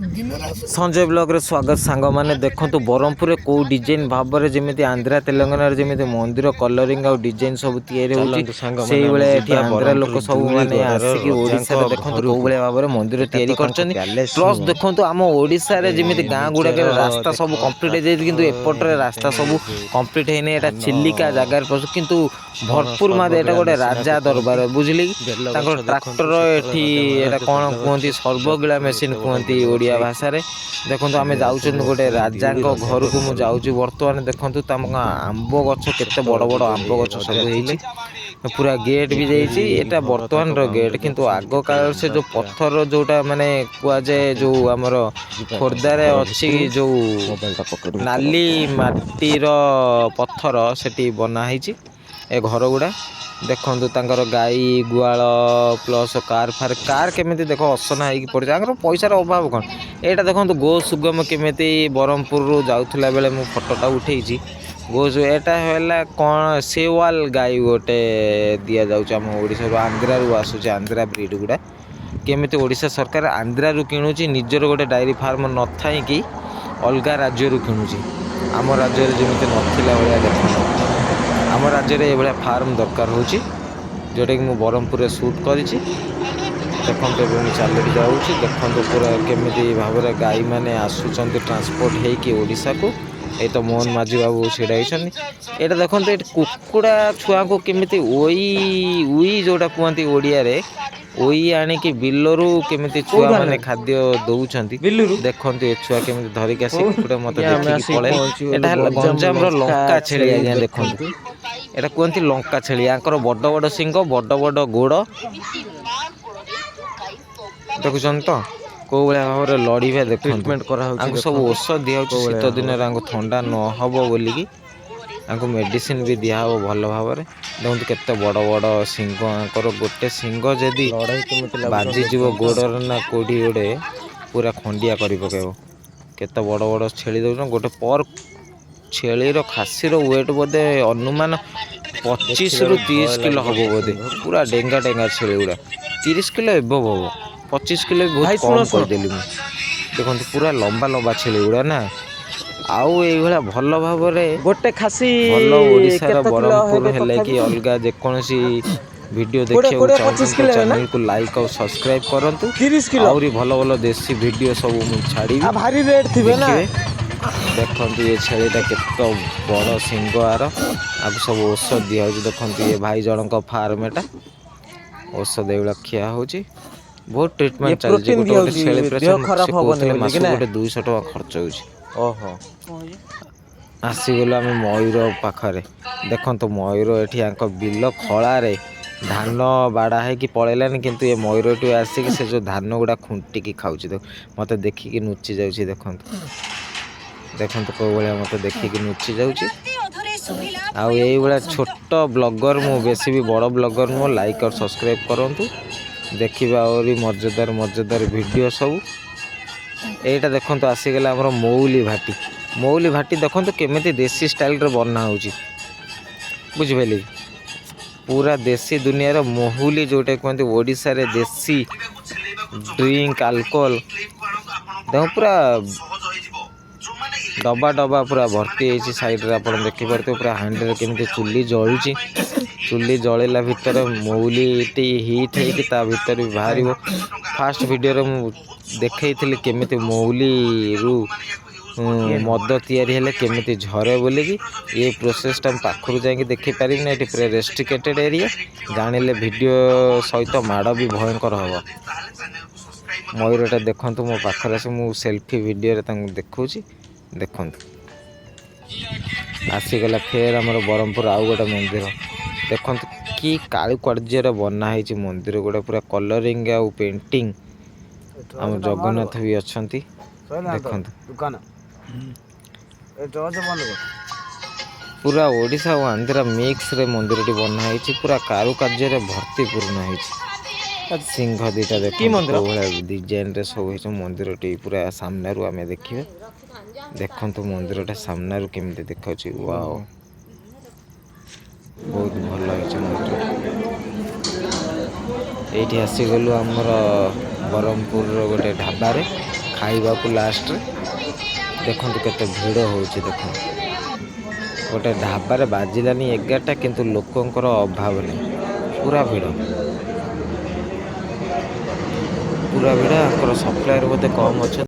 Sanjay blog रे स्वागत सांग मैंने देखु ब्रह्मपुर कौ डिजाइन भाव में जमी आंध्रा तेलंगाना जमी मंदिर कलरिंग आ डिजाइन सब या आंध्रा लोक सब मैंने आसिक ओडिशा देखो कौ भाव में मंदिर तैयारी प्लस देखो आम ओडिशा रे जमी गाँ गुड़ाक रास्ता सब कम्प्लीट हो एपटे रास्ता सब कम्प्लीट है यहाँ चिलिका जगार किंतु भरपूर मादे एटा गोटे राजा दरबार बुझली ट्राक्टर एटी कौन कहते सर्वगिला मेसीन कहती ओडिया भाषा देखो आम जाऊँ गोटे राजा घर को मुझे जाऊँ बर्तमान देखो तम आंब गछ के बड़ बड़ आंब गछ सब पूरा गेट भी जाइए बर्तमान गेट किंतु आग काल से जो पत्थर जोटा माने कहुए जो आमर खोर्धार अच्छी जो नाली माटीर पत्थर से बनाई ए घर गुड़ा देखु तर गाई गुआल प्लस कार फार कार केमी देख असना हो पड़े पैसार अभाव कौन यहाँ देखो गो सुगम केमी ब्रह्मपुर जाऊला बेले मु फटोटा उठे गो यहाँ कौन सेवाल गाई गोटे दि जाम ओडिशा आंध्रा आसूँ आंध्रा ब्रिड गुड़ा केमी ओडिशा सरकार आंध्रा किणुची निजर गोटे डायरी फार्म न थाई कि अलग राज्य किणुची आम राज्य जमी नथिला भाया देखो आम राज्य में ये फार्म दरकार हो जोटा कि मुझे ब्रह्मपुर सुट कर देखो चलिए जाऊँ देखो पूरा केमी भाव में गाई मैंने आसुँच ट्रांसपोर्ट होशा को ये तो मोहन माझी बाबू सीढ़ा यहाँ देखो ये कुकुड़ा छुआ को केमी उई जोटा कहते ओडिया ओई आणिकी बिलरू केमी छुआ मैंने खाद्य दौरान देखो ये छुआ केमी धरिक आसी कुकुड़ा मत देखिए पड़े गंजाम लंका छेली आज्ञा देखो यहाँ कहती लंका छेली यांकर बड़ बड़ सिंह बड़ बड़ गोड़ देखुं तो कौ भाया भाव में लड़े देखो सब औषध दिया शीत दिन ठंडा नहब बोलिकी मेडिसिन भी दिहब भल भाव में देखते केते बड़ बड़ सिंह आंकर गोटे सिंह जदि बाजिज गोड़र ना कौटी गोटे पूरा खंडिया कर पकेब केते बड़ बड़ छेली दौन गोटे पर छेलीर खासीर वेट बोधे अनुमान 25 ରୁ 30 किलो हम बोधे पूरा डेंगा डेंगा छेली गुड़ा 30 किलो एबव हम 25 किलो बहुत कम करदेली देखो पूरा लंबा लंबा छेली गुड़ा ना आउ ये भल भाव में गोटे खासी भल ओडिशार ब्रह्मपुर है कि अलग जेकोसी वीडियो देखिए चाहते चैनल को लाइक और सब्सक्राइब करूँ आहरी भल भल देसी वीडियो सब छाड़ी भारी रेट थी ना देखो ये छेलीटा केत बड़ सिंह आर आप सब औषध दिया देखो ये भाई जनक फार्म एटा औषध ये खिया हो बहुत ट्रिटमेंट चलती गोटे छेली मास गोटे 200 टका खर्च हो आसीगल आम मयूर पाखरे देखो मयूर ये बिल खलारे धान बाड़ा है कि पलैलानी किंतु ये मयूर टू आसिक से जो धान गुड़ा खुंटिकी खाऊँ मत देखिकी नुची जाऊँ देखो कौ भाया मत देखिकी नुची जाऊँगी भाया छोट ब्लॉगर मु बेसी भी बड़ ब्लॉगर नुह लाइक और सब्सक्राइब करूँ देखिए आहरी मजेदार वीडियो सब यहाँ देखो आसीगला आमर मौली भाटी देखो केमी देसी स्टाइल बना हो बुझिपारे पूरा देसी दुनिया महुली जोटा कहते ओडिशा रे देसी ड्रिंक अल्कोहल देखो पूरा डब्बा डब्बा पूरा भर्ती होती साइड आप देखिपे पूरा हांडी केमी चुली जलुची चुली जलैला भितर मौली हिट होता भर भी बाहर फास्ट वीडियो मुझे देखी केमी मौली रु मद या केमी झरे बोलिकी ये प्रोसेसटा पाखर जा देखिपार ना ये पूरा रेस्ट्रिकेटेड एरिया जानिले वीडियो सहित माड़ भी भयंकर हम मयूरटा देखु मो पाखर आस सेल्फी वीडियो देखा देखु आसीगला फेर आमर ब्रह्मपुर आउ गोटे मंदिर देखो कि कारुकार्य बनाई मंदिर गोटे पूरा कलरिंग आउ पेंटिंग आम जगन्नाथ भी अच्छा देखो पूरा ओडिशा और आंध्रा मिक्स रे मंदिर टी बनाई पूरा कारुकार्य भर्तीपूर्ण है सिंह दीटा देखिए डिजाइन रे सब मंदिर टी पूरा सामने आम देखिए देखो मंदिरटा सामने केमी देखा वाओ बहुत भल है मंदिर ये आसीगलु आमर ब्रह्मपुर गोटे ढाबारे ଖାଇବାକୁ ଲାଷ୍ଟରେ ଦେଖନ୍ତୁ କେତେ ଭିଡ଼ ହେଉଛି। ଦେଖନ୍ତୁ ଗୋଟେ ଢାବାରେ ବାଜିଲାନି 11ଟା କିନ୍ତୁ ଲୋକଙ୍କର ଅଭାବ ନାହିଁ, ପୁରା ଭିଡ଼ ଆଙ୍କର ସପ୍ଲାୟର ବୋଧେ କମ୍ ଅଛନ୍ତି।